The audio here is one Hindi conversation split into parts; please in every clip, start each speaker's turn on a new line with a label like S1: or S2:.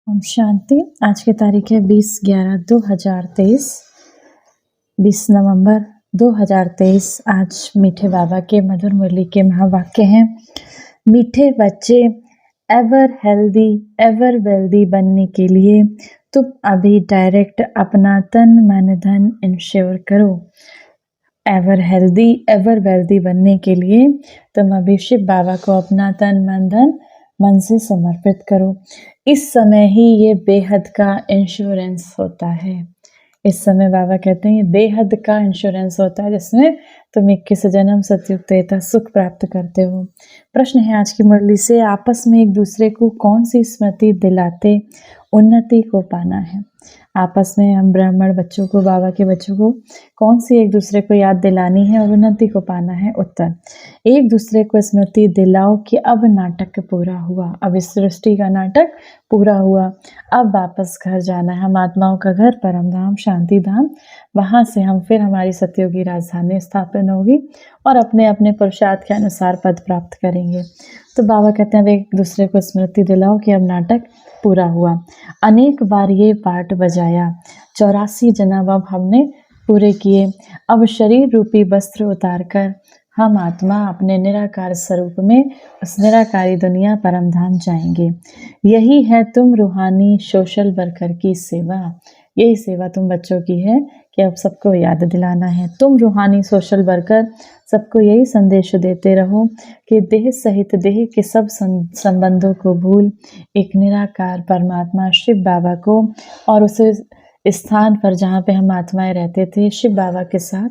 S1: ओम शांति। आज की तारीख है 20/11/2023, 20 नवंबर 2023। आज मीठे बाबा के मधुर मुरली के महावाक्य हैं। मीठे बच्चे, एवर हेल्दी एवर वेल्दी बनने के लिए तुम अभी डायरेक्ट अपना तन मन धन इंश्योर करो। एवर हेल्दी एवर वेल्दी बनने के लिए तुम अभी शिव बाबा को अपना तन मन धन मन से समर्पित करो। इस समय ही ये बेहद का इंश्योरेंस होता है। इस समय बाबा कहते हैं ये बेहद का इंश्योरेंस होता है जिसमें तुम 21 जन्म सतयुग त्रेता सुख प्राप्त करते हो। प्रश्न है आज की मुरली से, आपस में एक दूसरे को कौन सी स्मृति दिलाते उन्नति को पाना है। आपस में हम ब्राह्मण बच्चों को, बाबा के बच्चों को कौन सी एक दूसरे को याद दिलानी है और उन्नति को पाना है। उत्तर, एक दूसरे को स्मृति दिलाओ कि अब नाटक पूरा हुआ, अब इस सृष्टि का नाटक पूरा हुआ, अब वापस घर जाना है। हम आत्माओं का घर परम धाम शांति धाम, वहाँ से हम फिर हमारी सतयुगी राजधानी स्थापन होगी और अपने अपने पुरुषार्थ के अनुसार पद प्राप्त करेंगे। तो बाबा कहते हैं एक दूसरे को स्मृति दिलाओ कि अब नाटक पूरा हुआ। अनेक बार ये पाठ बजाया, 84 जन्म अब हमने पूरे किए। अब शरीर रूपी वस्त्र उतारकर हम आत्मा अपने निराकार स्वरूप में उस निराकारी दुनिया परम धाम जाएंगे। यही है तुम रूहानी सोशल वर्कर की सेवा। यही सेवा तुम बच्चों की है कि अब सबको याद दिलाना है। तुम रूहानी सोशल वर्कर सबको यही संदेश देते रहो कि देह सहित देह के सब संबंधों को भूल एक निराकार परमात्मा शिव बाबा को और उसे स्थान पर जहाँ पे हम आत्माएं रहते थे शिव बाबा के साथ,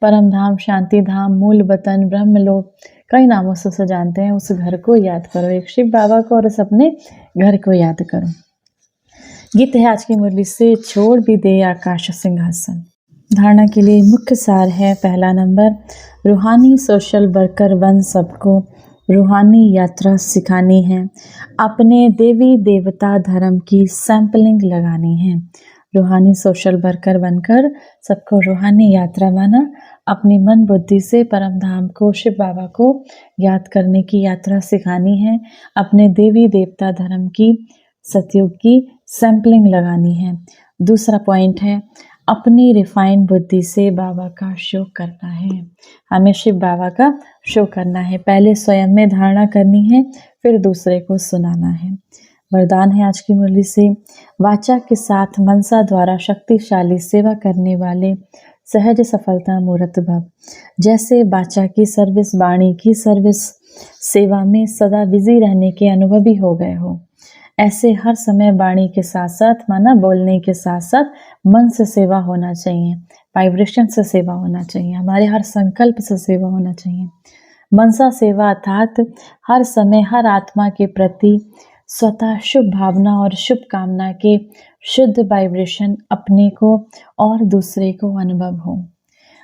S1: परम धाम शांति धाम मूल वतन ब्रह्मलोक, कई नामों से उसे जानते हैं, उस घर को याद करो। एक शिव बाबा को और उस अपने घर को याद करो। गीत है आज की मुरली से, छोड़ भी दे आकाश सिंहासन। धारणा के लिए मुख्य सार है, पहला नंबर, रूहानी सोशल वर्कर बन सबको रूहानी यात्रा सिखानी है। अपने देवी देवता धर्म की सैंपलिंग लगानी है। रूहानी सोशल वर्कर बनकर सबको रूहानी यात्रा माना, अपनी मन बुद्धि से परम धाम को शिव बाबा को याद करने की यात्रा सिखानी है। अपने देवी देवता धर्म की सतयुग की सैंपलिंग लगानी है। दूसरा पॉइंट है, अपनी रिफाइन बुद्धि से बाबा का शो करना है। हमें शिव बाबा का शो करना है। पहले स्वयं में धारणा करनी है, फिर दूसरे को सुनाना है। वरदान है आज की मुरली से, वाचा के साथ मनसा द्वारा शक्तिशाली सेवा करने वाले सहज सफलता मूर्त भव। जैसे वाचा की सर्विस, वाणी की सर्विस, सेवा में सदा बिजी रहने के अनुभवी हो गए हो, ऐसे हर समय वाणी के साथ साथ माना बोलने के साथ साथ मन से सेवा होना चाहिए, वाइब्रेशन से सेवा होना चाहिए, हमारे हर संकल्प से सेवा होना चाहिए। मनसा सेवा अर्थात हर समय हर आत्मा के प्रति स्वतः शुभ भावना और शुभ कामना के शुद्ध वाइब्रेशन अपने को और दूसरे को अनुभव हो।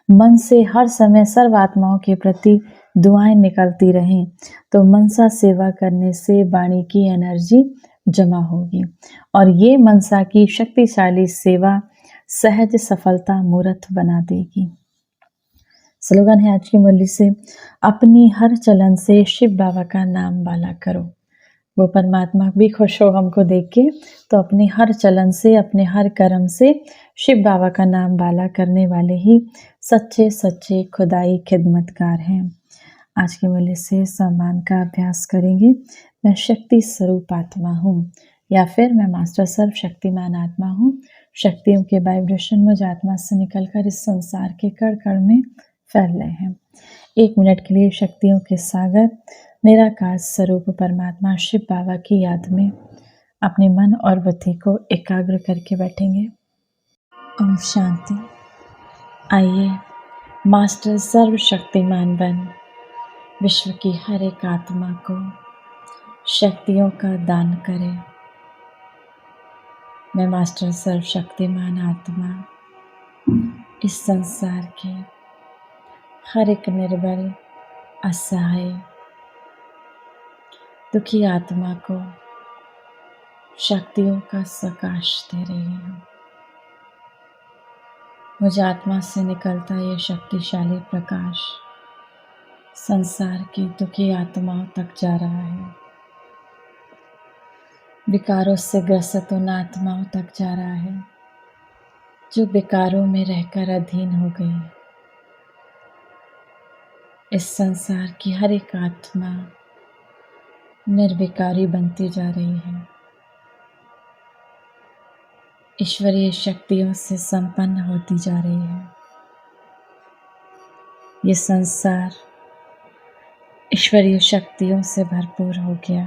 S1: मन से हर समय सर्व आत्माओं के प्रति दुआएं निकलती रहें, तो मनसा सेवा करने से वाणी की एनर्जी जमा होगी और ये मनसा की शक्तिशाली सेवा सहज सफलता मूर्त बना देगी। स्लोगन है आज की मुरली से, अपनी हर चलन से शिव बाबा का नाम वाला करो। वो परमात्मा भी खुश हो हमको देख के, तो अपनी हर चलन से अपने हर कर्म से शिव बाबा का नाम वाला करने वाले ही सच्चे सच्चे खुदाई खिदमतकार हैं। आज की मुरली से सम्मान का अभ्यास करेंगे। मैं शक्ति स्वरूप आत्मा हूँ, या फिर मैं मास्टर सर्व शक्तिमान आत्मा हूँ। शक्तियों के वाइब्रेशन मुझ आत्मा से निकलकर इस संसार के कण कण में फैल रहे हैं। 1 मिनट के लिए शक्तियों के सागर निराकार स्वरूप परमात्मा शिव बाबा की याद में अपने मन और बुद्धि को एकाग्र करके बैठेंगे। ओम शांति। आइए मास्टर सर्व शक्तिमान बन विश्व की हर एक आत्मा को शक्तियों का दान करें। मैं मास्टर सर्व शक्तिमान आत्मा इस संसार के हर एक निर्बल, असहाय, दुखी आत्मा को शक्तियों का सकाश दे रही हूँ। मुझ आत्मा से निकलता ये शक्तिशाली प्रकाश संसार की दुखी आत्माओं तक जा रहा है। विकारों से ग्रसित उन आत्माओं तक जा रहा है जो विकारों में रहकर अधीन हो गई। इस संसार की हर एक आत्मा निर्विकारी बनती जा रही है, ईश्वरीय शक्तियों से संपन्न होती जा रही है। ये संसार ईश्वरीय शक्तियों से भरपूर हो गया।